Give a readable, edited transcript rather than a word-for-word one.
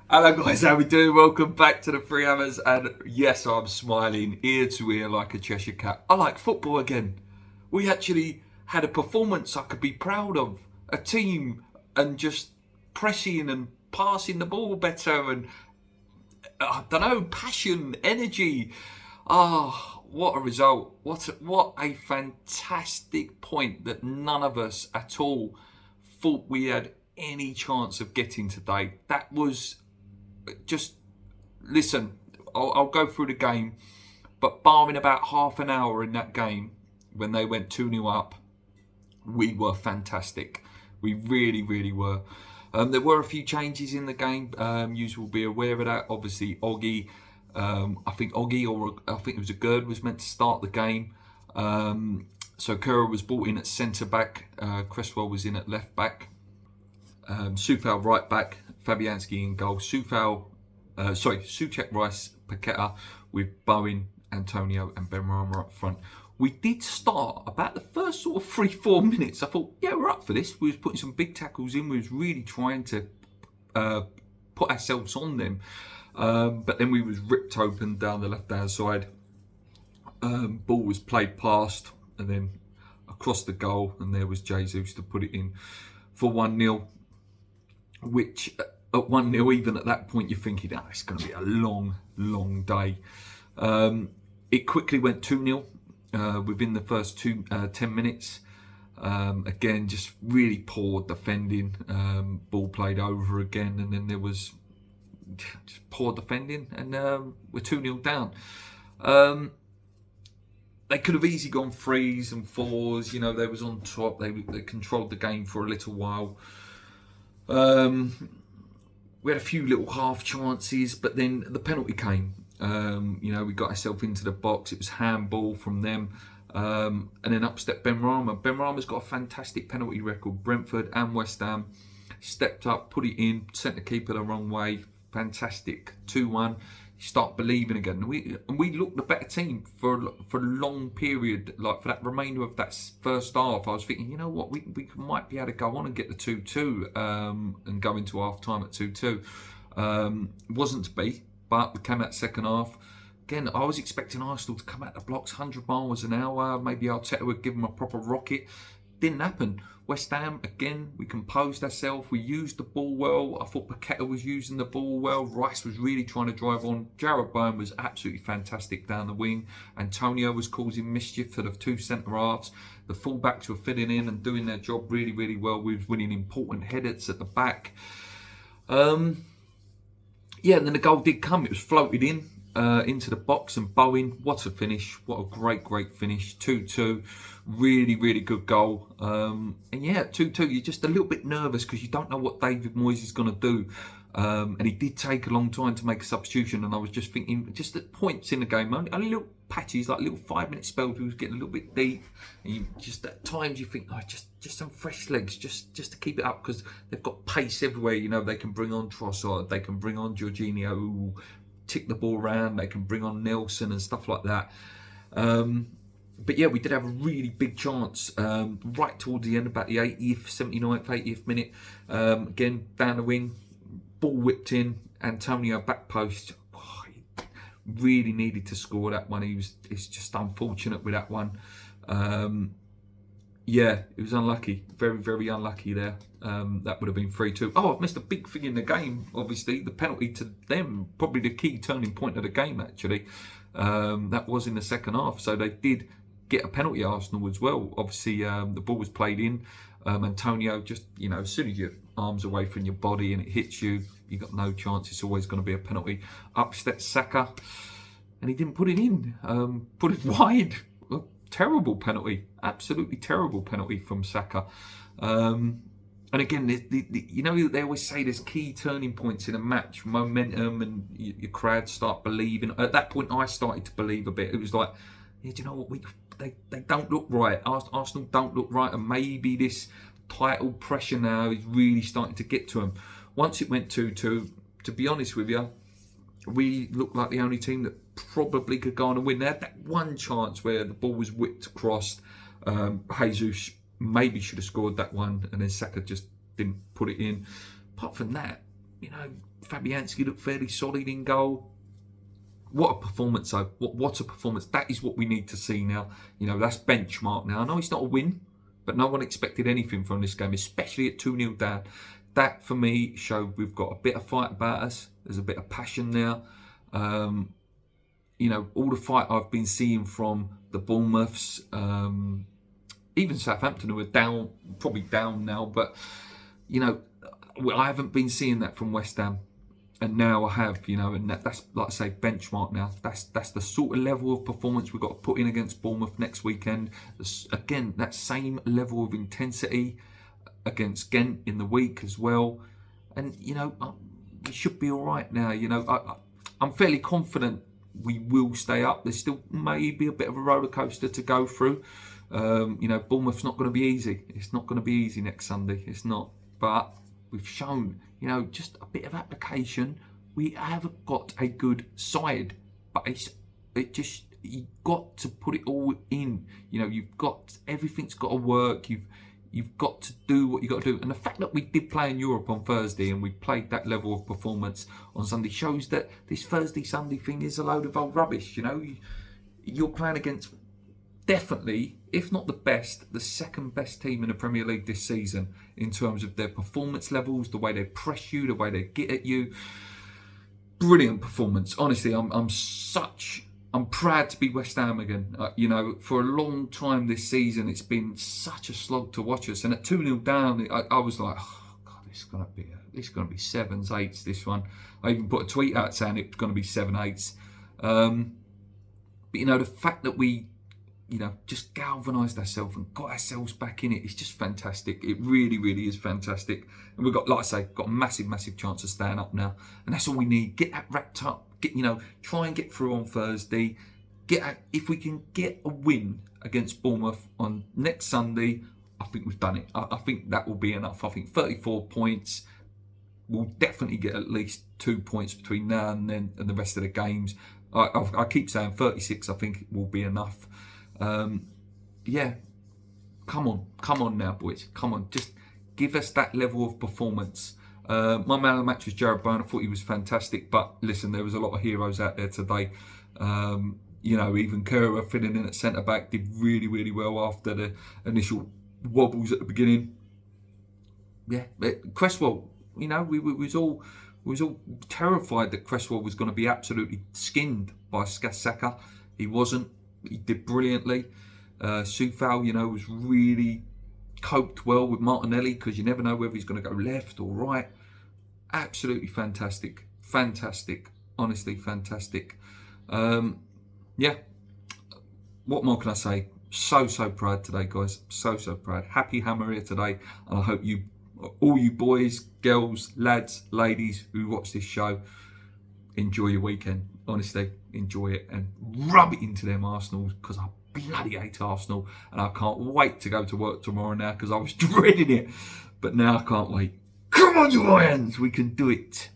Hello guys, how we doing? Welcome back to the Free Hammers, and yes, I'm smiling ear to ear like a Cheshire cat. I like football again. We actually had a performance I could be proud of. A team and just pressing and passing the ball better and I don't know, passion, energy. What a result. What a fantastic point that none of us at all thought we had any chance of getting today. That was just listen, I'll go through the game, but barring about half an hour in that game when they went 2-0 up, we were fantastic. We really, really were. There were a few changes in the game. You will be aware of that. Obviously, Oggy, I think it was a Gerd was meant to start the game. So Kerr was brought in at centre back. Cresswell was in at left back. Sufal right back. Fabianski in goal. Souček, Rice, Paqueta with Bowen, Antonio and Benrahma up front. We did start about the first sort of 3-4 minutes. I thought, yeah, we're up for this. We was putting some big tackles in. We was really trying to put ourselves on them. But then we was ripped open down the left-hand side. Ball was played past and then across the goal. And there was Jesus to put it in for 1-0. Which at 1-0, even at that point, you're thinking, it's going to be a long, long day. It quickly went 2-0 within the first 10 minutes. Again, just really poor defending. Ball played over again, and then there was just poor defending, and we're 2-0 down. They could have easily gone 3s and 4s. You know, they was on top. They controlled the game for a little while. We had a few little half chances, but then the penalty came. We got ourselves into the box. It was handball from them. And then up stepped Benrahma. Benrahma's got a fantastic penalty record. Brentford and West Ham stepped up, put it in, sent the keeper the wrong way. Fantastic. 2-1. You start believing again. And we looked the better team for a long period, like for that remainder of that first half. I was thinking, you know what, we might be able to go on and get the 2-2 and go into half time at 2-2. Wasn't to be, but we came out second half. Again, I was expecting Arsenal to come out the blocks 100 miles an hour. Maybe Arteta would give them a proper rocket. Didn't happen. West Ham, again, we composed ourselves. We used the ball well. I thought Paqueta was using the ball well. Rice was really trying to drive on. Jarrod Bowen was absolutely fantastic down the wing. Antonio was causing mischief to the two centre-halves. The full-backs were fitting in and doing their job really, really well. We was winning important headers at the back. And then the goal did come. It was floated in. Into the box, and Bowen, what a finish, what a great finish. 2-2, really, really good goal. 2-2, you're just a little bit nervous because you don't know what David Moyes is going to do. And he did take a long time to make a substitution, and I was just thinking, just at points in the game, only little patches, like little 5-minute spells, we was getting a little bit deep, and just at times you think, just some fresh legs, just to keep it up, because they've got pace everywhere. You know, they can bring on Trossard, they can bring on Jorginho, who tick the ball around, they can bring on Nelson and stuff like that. But yeah, we did have a really big chance right towards the end, about the 80th, 79th, 80th minute. Again, down the wing, ball whipped in, Antonio back post. He really needed to score that one. It's just unfortunate with that one. It was unlucky, very, very unlucky there. That would have been 3-2. I've missed a big thing in the game, obviously. The penalty to them, probably the key turning point of the game, actually. That was in the second half. So they did get a penalty, Arsenal, as well. Obviously, the ball was played in. Antonio, just, as soon as your arm's away from your body and it hits you, you've got no chance. It's always going to be a penalty. Up steps Saka, and he didn't put it in. Put it wide. Terrible penalty, absolutely terrible penalty from Saka. And again, they always say there's key turning points in a match, momentum, and your crowd start believing. At that point, I started to believe a bit. It was like, do you know what? They don't look right. Arsenal don't look right, and maybe this title pressure now is really starting to get to them. Once it went 2-2, to be honest with you, we looked like the only team that probably could go on and win. They had that one chance where the ball was whipped across. Jesus maybe should have scored that one, and then Saka just didn't put it in. Apart from that, You know, Fabianski looked fairly solid in goal. What a performance, though. What a performance. That is what we need to see now. You know, that's benchmark now. I know it's not a win, but no one expected anything from this game, especially at 2-0 down. That, for me, showed we've got a bit of fight about us. There's a bit of passion now. You know, all the fight I've been seeing from the Bournemouths, even Southampton, who are down, probably down now, but, you know, I haven't been seeing that from West Ham. And now I have, you know, and that's, like I say, benchmark now. That's the sort of level of performance we've got to put in against Bournemouth next weekend. Again, that same level of intensity against Ghent in the week as well. And, you know, we should be all right now. You know, I'm fairly confident we will stay up. There's still maybe a bit of a roller coaster to go through. You know, Bournemouth's not going to be easy. It's not going to be easy next Sunday. It's not. But we've shown, you know, just a bit of application. We have got a good side, but you've got to put it all in. You know, everything's got to work. You've got to do what you got to do. And the fact that we did play in Europe on Thursday and we played that level of performance on Sunday shows that this Thursday-Sunday thing is a load of old rubbish. You know, you're playing against definitely, if not the best, the second best team in the Premier League this season in terms of their performance levels, the way they press you, the way they get at you. Brilliant performance. Honestly, I'm proud to be West Ham again. You know, for a long time this season, it's been such a slog to watch us. And at 2-0 down, I was like, oh God, this is going to be 7s, 8s, this one. I even put a tweet out saying it was going to be 7, 8s. But, you know, the fact that we, you know, just galvanised ourselves and got ourselves back in it. It's just fantastic. It really, really is fantastic. And we've got, like I say, got a massive, massive chance of staying up now. And that's all we need. Get that wrapped up. You know, try and get through on Thursday. If we can get a win against Bournemouth on next Sunday, I think we've done it. I think that will be enough. I think 34 points. We'll definitely get at least 2 points between now and then and the rest of the games. I keep saying 36, I think will be enough. Yeah, come on now, boys. Come on, just give us that level of performance. My man of the match was Jarrod Bowen. I thought he was fantastic, but listen, there was a lot of heroes out there today. You know, even Kerr filling in at centre back did really, really well after the initial wobbles at the beginning. Yeah, Cresswell. You know, we was all terrified that Cresswell was going to be absolutely skinned by Saka. He wasn't. He did brilliantly. Soufal, you know, was really coped well with Martinelli because you never know whether he's going to go left or right. Absolutely fantastic. Honestly, fantastic. Yeah. What more can I say? So proud today, guys. So proud. Happy Hammer here today, and I hope all you boys, girls, lads, ladies who watch this show, enjoy your weekend. Honestly, enjoy it and rub it into them Arsenal because I bloody hate Arsenal and I can't wait to go to work tomorrow now because I was dreading it. But now I can't wait. Come on, you Lions, we can do it.